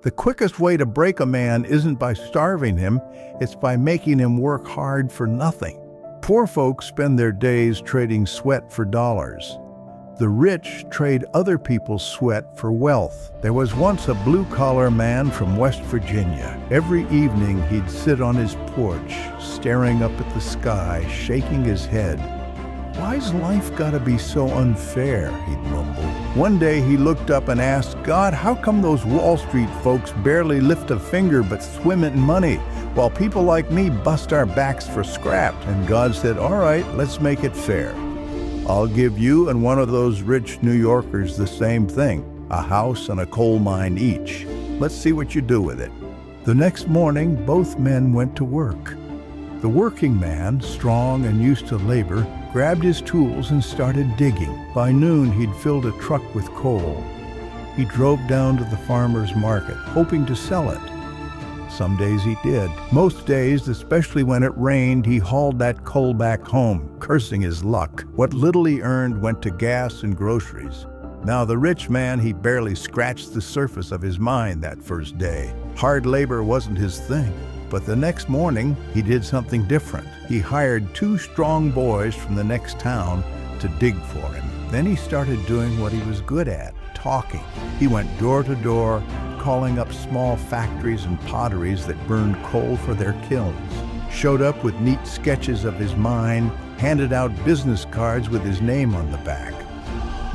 The quickest way to break a man isn't by starving him, it's by making him work hard for nothing. Poor folks spend their days trading sweat for dollars. The rich trade other people's sweat for wealth. There was once a blue-collar man from West Virginia. Every evening he'd sit on his porch, staring up at the sky, shaking his head. "Why's life gotta be so unfair?" he'd mumble. One day he looked up and asked, "God, how come those Wall Street folks barely lift a finger but swim in money, while people like me bust our backs for scraps?" And God said, "All right, let's make it fair. I'll give you and one of those rich New Yorkers the same thing, a house and a coal mine each. Let's see what you do with it." The next morning, both men went to work. The working man, strong and used to labor, grabbed his tools and started digging. By noon, he'd filled a truck with coal. He drove down to the farmer's market, hoping to sell it. Some days he did. Most days, especially when it rained, he hauled that coal back home, cursing his luck. What little he earned went to gas and groceries. Now the rich man, he barely scratched the surface of his mind that first day. Hard labor wasn't his thing. But the next morning, he did something different. He hired 2 strong boys from the next town to dig for him. Then he started doing what he was good at, talking. He went door to door, calling up small factories and potteries that burned coal for their kilns, showed up with neat sketches of his mine, handed out business cards with his name on the back.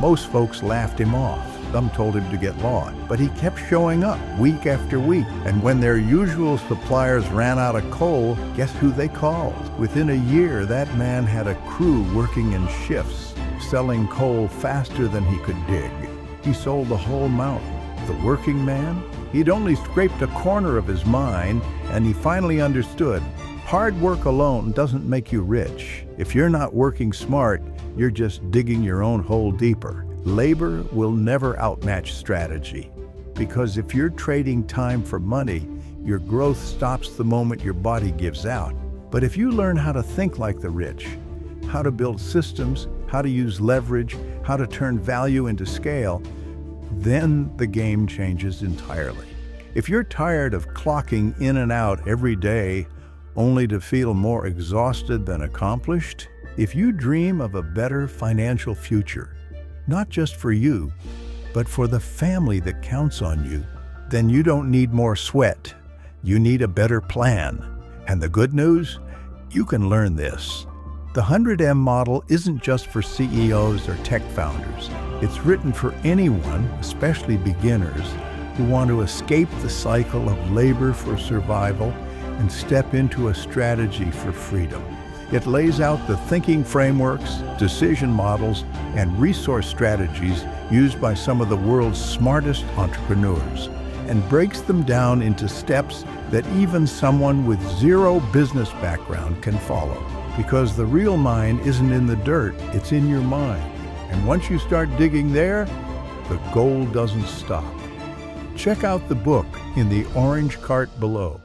Most folks laughed him off. Some told him to get lost, but he kept showing up week after week. And when their usual suppliers ran out of coal, guess who they called? Within a year, that man had a crew working in shifts, selling coal faster than he could dig. He sold the whole mountain. The working man? He'd only scraped a corner of his mine, and he finally understood. Hard work alone doesn't make you rich. If you're not working smart, you're just digging your own hole deeper. Labor will never outmatch strategy, because if you're trading time for money, your growth stops the moment your body gives out. But if you learn how to think like the rich, how to build systems, how to use leverage, how to turn value into scale, then the game changes entirely. If you're tired of clocking in and out every day only to feel more exhausted than accomplished, if you dream of a better financial future, not just for you, but for the family that counts on you, then you don't need more sweat. You need a better plan. And the good news? You can learn this. The 100M model isn't just for CEOs or tech founders. It's written for anyone, especially beginners, who want to escape the cycle of labor for survival and step into a strategy for freedom. It lays out the thinking frameworks, decision models, and resource strategies used by some of the world's smartest entrepreneurs, and breaks them down into steps that even someone with zero business background can follow. Because the real mine isn't in the dirt, it's in your mind. And once you start digging there, the gold doesn't stop. Check out the book in the orange cart below.